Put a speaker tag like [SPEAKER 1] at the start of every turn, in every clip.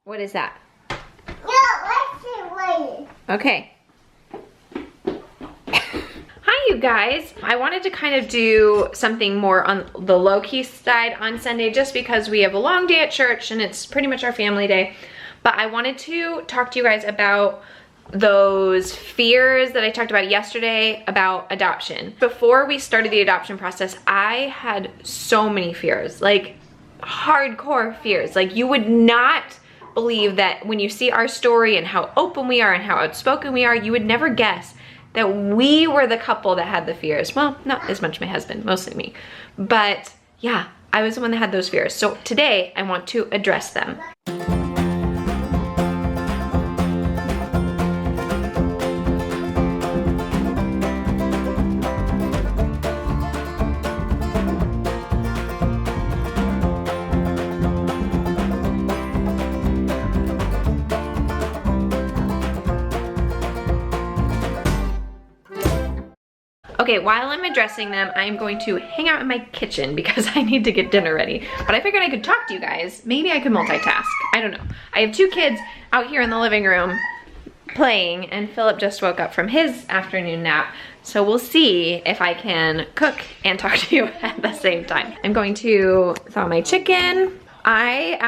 [SPEAKER 1] What is that?
[SPEAKER 2] No,
[SPEAKER 1] Okay. Hi, you guys. I wanted to kind of do something more on the low-key side on Sunday just because we have a long day at church and it's pretty much our family day. But I wanted to talk to you guys about those fears that I talked about yesterday about adoption. Before we started the adoption process, I had so many fears, like hardcore fears. Like you would not believe that when you see our story and how open we are and how outspoken we are, you would never guess that we were the couple that had the fears. Well, not as much my husband, mostly me. But yeah, I was the one that had those fears. So today I want to address them. Okay, while I'm addressing them, I'm going to hang out in my kitchen because I need to get dinner ready. But I figured I could talk to you guys. Maybe I could multitask. I don't know. I have two kids out here in the living room playing, and Philip just woke up from his afternoon nap. So we'll see if I can cook and talk to you at the same time. I'm going to thaw my chicken. I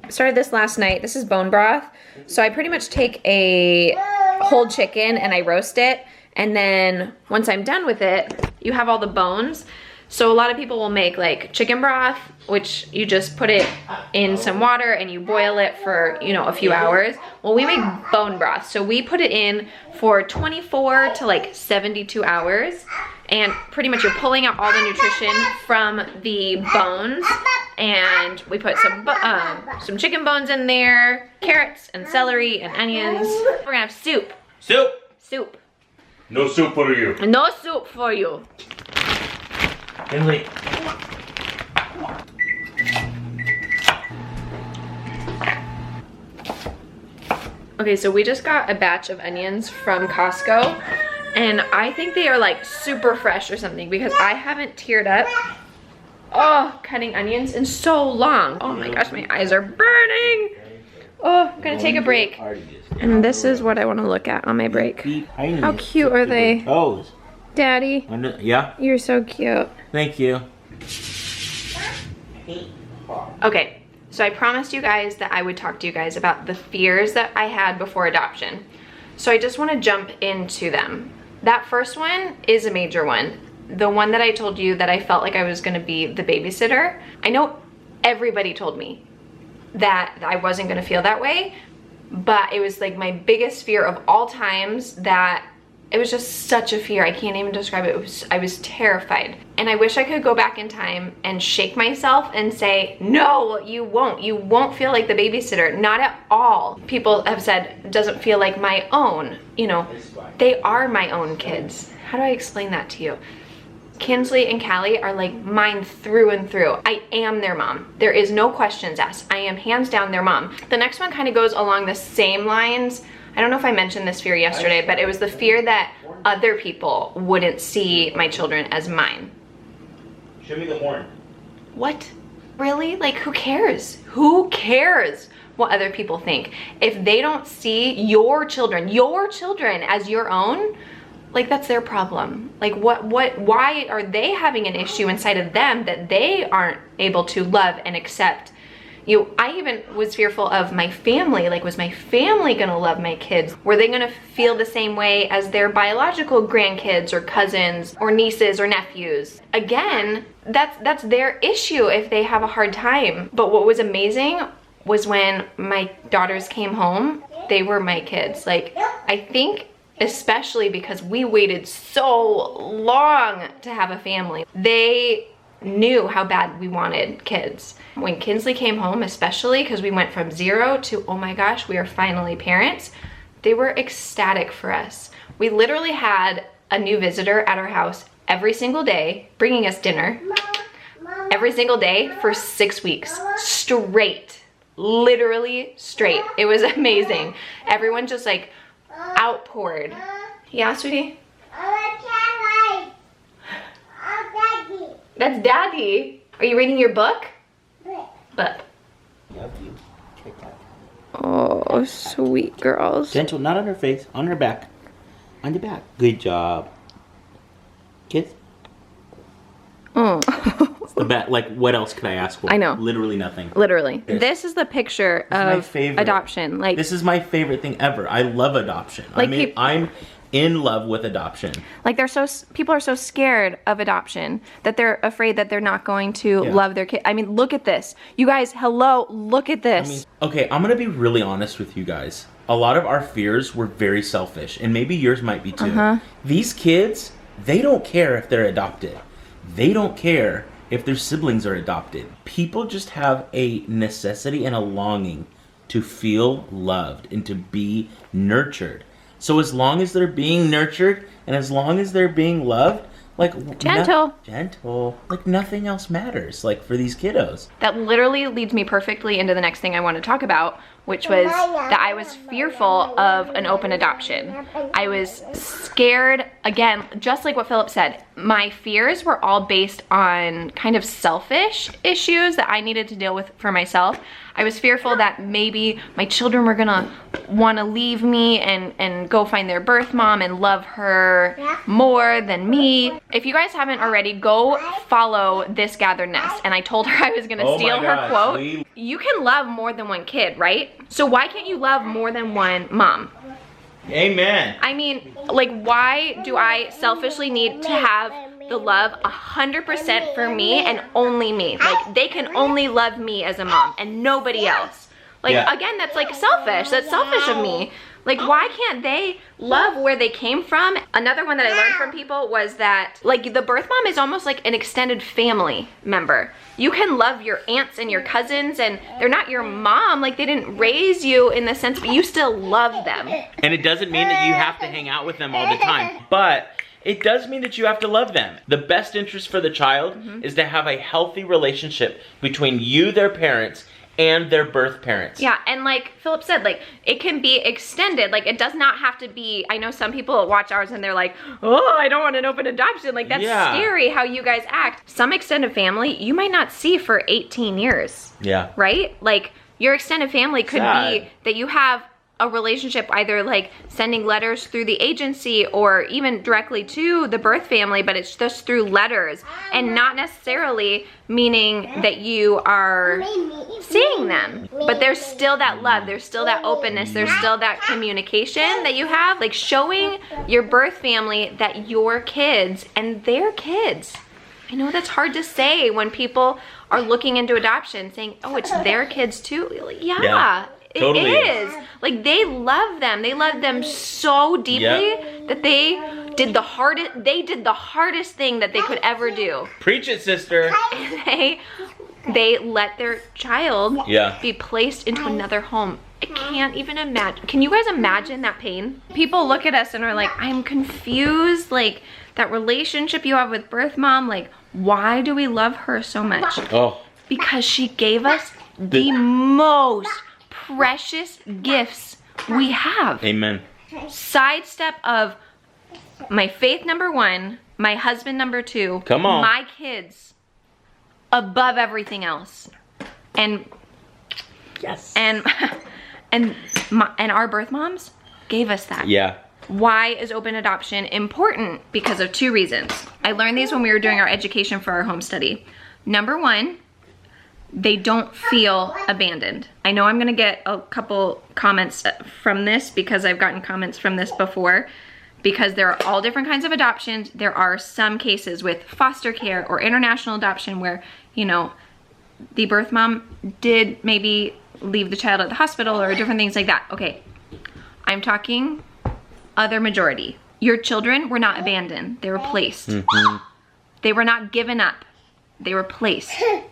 [SPEAKER 1] started this last night. This is bone broth. So I pretty much take a whole chicken and I roast it. And then once I'm done with it, you have all the bones. So a lot of people will make like chicken broth, which you just put it in some water and you boil it for, you know, a few hours. Well, we make bone broth. So we put it in for 24 to like 72 hours. And pretty much you're pulling out all the nutrition from the bones. And we put some chicken bones in there, carrots and celery and onions. We're gonna have soup.
[SPEAKER 3] Soup.
[SPEAKER 1] Soup.
[SPEAKER 3] No soup for you.
[SPEAKER 1] No soup for you.
[SPEAKER 3] Emily.
[SPEAKER 1] Okay, so we just got a batch of onions from Costco, and I think they are like super fresh or something because I haven't teared up, cutting onions in so long. Oh my gosh, my eyes are burning. Oh, I'm gonna take a break. And this is what I want to look at on my break. How cute are they?
[SPEAKER 3] Toes.
[SPEAKER 1] Daddy,
[SPEAKER 3] Yeah?
[SPEAKER 1] you're so cute.
[SPEAKER 3] Thank you.
[SPEAKER 1] Okay, so I promised you guys that I would talk to you guys about the fears that I had before adoption. So I just want to jump into them. That first one is a major one. The one that I told you that I felt like I was going to be the babysitter. I know everybody told me that I wasn't going to feel that way, but it was like my biggest fear of all times. That it was just such a fear. I can't even describe it. I was terrified. And I wish I could go back in time and shake myself and say, no, you won't. You won't feel like the babysitter. Not at all. People have said, it doesn't feel like my own. You know, they are my own kids. How do I explain that to you? Kinsley and Callie are like mine through and through. I am their mom. There is no questions asked. I am hands down their mom. The next one kind of goes along the same lines. I don't know if I mentioned this fear yesterday, but it was the fear that other people wouldn't see my children as mine.
[SPEAKER 3] Show me the horn.
[SPEAKER 1] What? Really? Like, who cares? Who cares what other people think? If they don't see your children as your own, like, that's their problem. Like, why are they having an issue inside of them that they aren't able to love and accept? You know, I even was fearful of my family. Like, was my family gonna love my kids? Were they gonna feel the same way as their biological grandkids or cousins or nieces or nephews? Again, that's their issue if they have a hard time. But what was amazing was when my daughters came home, they were my kids. Like, I think especially because we waited so long to have a family, they knew how bad we wanted kids. When Kinsley came home, especially because we went from 0 to, oh my gosh, we are finally parents, they were ecstatic for us. We literally had a new visitor at our house every single day, bringing us dinner every single day for 6 weeks straight, literally straight. It was amazing. Everyone just like outpoured. Yeah, sweetie? That's Daddy. Are you reading your book? Book.
[SPEAKER 3] Love you.
[SPEAKER 2] Take that.
[SPEAKER 1] Oh, sweet girls.
[SPEAKER 2] Gentle, not on her face, on her back. On your back. Good job. Kiss.
[SPEAKER 1] Oh.
[SPEAKER 2] The bat. Like, what else could I ask for?
[SPEAKER 1] I know.
[SPEAKER 2] Literally nothing.
[SPEAKER 1] Literally.
[SPEAKER 2] Yes.
[SPEAKER 1] This is the picture
[SPEAKER 2] This is my
[SPEAKER 1] of
[SPEAKER 2] favorite.
[SPEAKER 1] adoption. Like,
[SPEAKER 2] This is my favorite thing ever. I love adoption.
[SPEAKER 1] Like
[SPEAKER 2] I'm in love with adoption.
[SPEAKER 1] like people are so scared of adoption that they're afraid that they're not going to
[SPEAKER 2] Yeah.
[SPEAKER 1] love their kid. I mean, look at this. You guys, hello, look at this.
[SPEAKER 2] Okay, I'm gonna be really honest with you guys. A lot of our fears were very selfish, and maybe yours might be too. These kids, they don't care if they're adopted. They don't care if their siblings are adopted. People just have a necessity and a longing to feel loved and to be nurtured. So as long as they're being nurtured and as long as they're being loved, like gentle, like nothing else matters, like for these kiddos.
[SPEAKER 1] That literally leads me perfectly into the next thing I want to talk about, which was that I was fearful of an open adoption. I was scared, again, just like what Philip said, my fears were all based on kind of selfish issues that I needed to deal with for myself. I was fearful that maybe my children were gonna wanna leave me and go find their birth mom and love her more than me. If you guys haven't already, go follow This Gathered Nest. And I told her I was gonna steal her quote. You can love more than one kid, right? So why can't you love more than one mom?
[SPEAKER 2] Amen.
[SPEAKER 1] I mean, like, why do I selfishly need to have the love 100% for me and only me? Like, they can only love me as a mom and nobody else. Like, again, that's like selfish. That's selfish of me. Like, why can't they love where they came from? Another one that I learned from people was that, like, the birth mom is almost like an extended family member. You can love your aunts and your cousins, and they're not your mom. Like, they didn't raise you in the sense, but you still love them.
[SPEAKER 2] And it doesn't mean that you have to hang out with them all the time, but it does mean that you have to love them. The best interest for the child is to have a healthy relationship between you, their parents, and their birth parents.
[SPEAKER 1] Yeah, and like Philip said, like, it can be extended. Like, it does not have to be, I know some people watch ours and they're like, oh, I don't want an open adoption. Like, that's scary how you guys act. Some extended family you might not see for 18 years.
[SPEAKER 2] Yeah.
[SPEAKER 1] Right? Like, your extended family could be that you have a relationship, either like sending letters through the agency or even directly to the birth family, but it's just through letters and not necessarily meaning that you are seeing them. But there's still that love, there's still that openness, there's still that communication that you have, like showing your birth family that your kids and their kids. I know that's hard to say when people are looking into adoption, saying, oh, it's their kids too. Like, yeah. It
[SPEAKER 2] totally
[SPEAKER 1] is. Like, they love them. They love them so deeply that they did the hardest thing that they could ever do.
[SPEAKER 2] Preach it, sister.
[SPEAKER 1] They let their child be placed into another home. I can't even imagine. Can you guys imagine that pain? People look at us and are like, I'm confused. Like, that relationship you have with birth mom, like, why do we love her so much?
[SPEAKER 2] Oh.
[SPEAKER 1] Because she gave us the most precious gifts we have.
[SPEAKER 2] Amen.
[SPEAKER 1] Sidestep of my faith number 1, my husband number 2,
[SPEAKER 2] come on,
[SPEAKER 1] my kids above everything else, and and our birth moms gave us that.
[SPEAKER 2] Yeah.
[SPEAKER 1] Why is open adoption important? Because of 2 reasons. I learned these when we were doing our education for our home study. Number 1, they don't feel abandoned. I know I'm gonna get a couple comments from this because I've gotten comments from this before, because there are all different kinds of adoptions. There are some cases with foster care or international adoption where, you know, the birth mom did maybe leave the child at the hospital or different things like that. Okay, I'm talking other majority. Your children were not abandoned, they were placed. They were not given up. They were placed.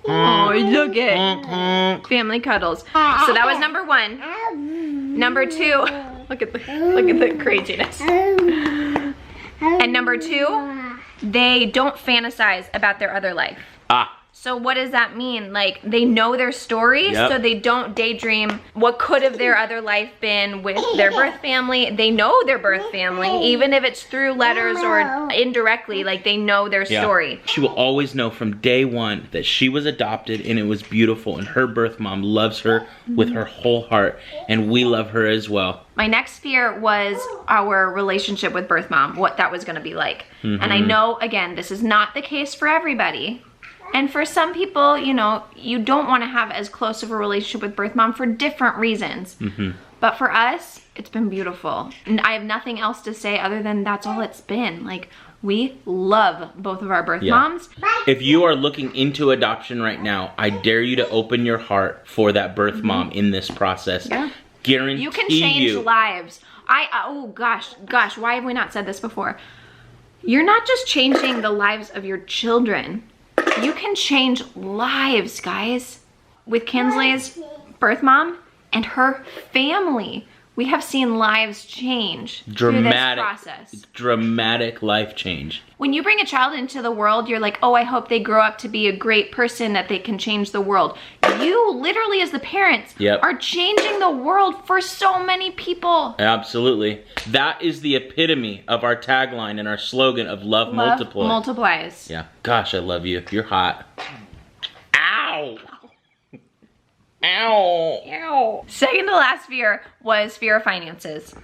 [SPEAKER 1] Oh, look it. Family cuddles. So that was number 1. Number 2, look at the craziness. And number 2, they don't fantasize about their other life. So what does that mean? Like, they know their story, so they don't daydream what could have their other life been with their birth family. They know their birth family, even if it's through letters or indirectly, like they know their story.
[SPEAKER 2] She will always know from day one that she was adopted and it was beautiful, and her birth mom loves her with her whole heart, and we love her as well.
[SPEAKER 1] My next fear was our relationship with birth mom, what that was gonna be like. And I know, again, this is not the case for everybody. And for some people, you know, you don't want to have as close of a relationship with birth mom for different reasons. But for us, it's been beautiful. And I have nothing else to say other than that's all it's been. Like, we love both of our birth moms.
[SPEAKER 2] If you are looking into adoption right now, I dare you to open your heart for that birth mom in this process. Guarantee
[SPEAKER 1] you can change lives. Oh gosh, why have we not said this before? You're not just changing the lives of your children. You can change lives, guys. With Kinsley's birth mom and her family, we have seen lives change through this process.
[SPEAKER 2] Dramatic life change.
[SPEAKER 1] When you bring a child into the world, you're like, oh, I hope they grow up to be a great person, that they can change the world. You literally, as the parents, are changing the world for so many people.
[SPEAKER 2] Absolutely. That is the epitome of our tagline and our slogan of love
[SPEAKER 1] multiplies.
[SPEAKER 2] Yeah. Gosh, I love you. You're hot. Ow. Ow.
[SPEAKER 1] Ow. Second to last fear was fear of finances.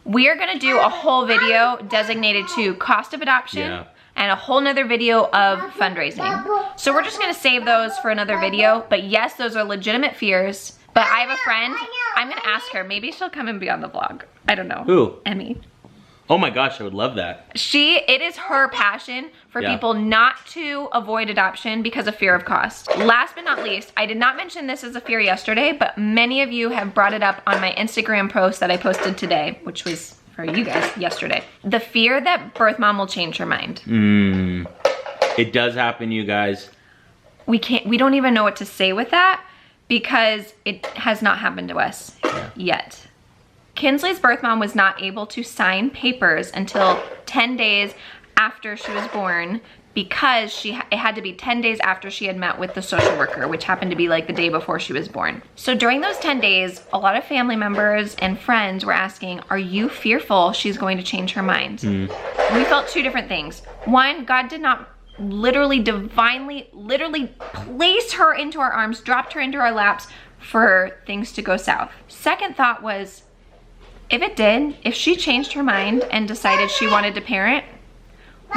[SPEAKER 1] We are gonna do a whole video designated to cost of adoption and a whole nother video of fundraising. So we're just gonna save those for another video. But yes, those are legitimate fears. But I have a friend, I'm gonna ask her, maybe she'll come and be on the vlog. I don't know.
[SPEAKER 2] Who?
[SPEAKER 1] Emmy.
[SPEAKER 2] Oh my gosh, I would love that.
[SPEAKER 1] It is her passion for people not to avoid adoption because of fear of cost. Last but not least, I did not mention this as a fear yesterday, but many of you have brought it up on my Instagram post that I posted today, which was for you guys yesterday. The fear that birth mom will change her mind.
[SPEAKER 2] It does happen, you guys.
[SPEAKER 1] We don't even know what to say with that because it has not happened to us yet. Kinsley's birth mom was not able to sign papers until 10 days after she was born because it had to be 10 days after she had met with the social worker, which happened to be like the day before she was born. So during those 10 days, a lot of family members and friends were asking, are you fearful she's going to change her mind? We felt two different things. One, God did not divinely place her into our arms, dropped her into our laps for things to go south. Second thought was, if she changed her mind and decided she wanted to parent,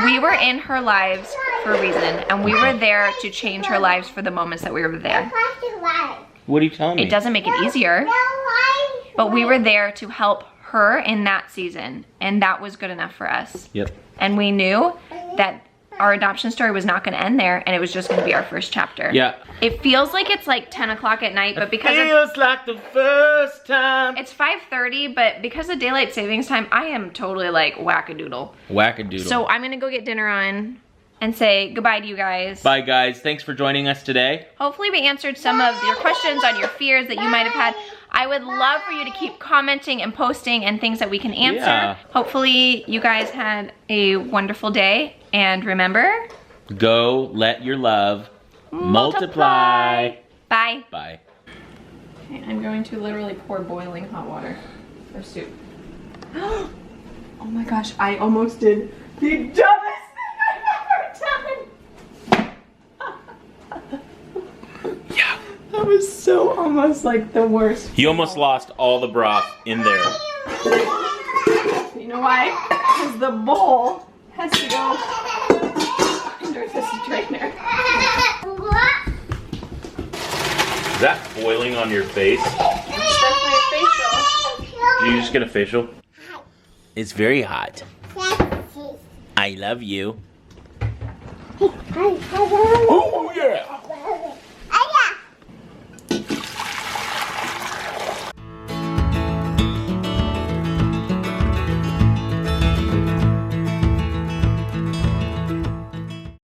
[SPEAKER 1] we were in her lives for a reason, and we were there to change her lives for the moments that we were there.
[SPEAKER 2] What are you telling me?
[SPEAKER 1] It doesn't make it easier, but we were there to help her in that season, and that was good enough for us. And we knew that our adoption story was not going to end there, and it was just going to be our first chapter. It feels like it's like 10 o'clock at night, but because
[SPEAKER 2] it feels like the first time.
[SPEAKER 1] It's 5:30, but because of daylight savings time, I am totally like wackadoodle. So I'm going to go get dinner on and say goodbye to you guys.
[SPEAKER 2] Bye, guys. Thanks for joining us today.
[SPEAKER 1] Hopefully we answered some of your questions on your fears that you might have had. I would love for you to keep commenting and posting and things that we can answer. Hopefully you guys had a wonderful day. And remember,
[SPEAKER 2] go let your love multiply.
[SPEAKER 1] Bye.
[SPEAKER 2] Bye.
[SPEAKER 1] Okay, I'm going to literally pour boiling hot water for soup. Oh my gosh, I almost did the dumbest thing I've ever done. That was so almost like the worst.
[SPEAKER 2] You almost lost all the broth in there.
[SPEAKER 1] You know why? Because the bowl has to go under this strainer.
[SPEAKER 2] Is that boiling on your face?
[SPEAKER 1] It's definitely a facial.
[SPEAKER 2] Did you just get a facial? It's very hot. I love you. Oh yeah!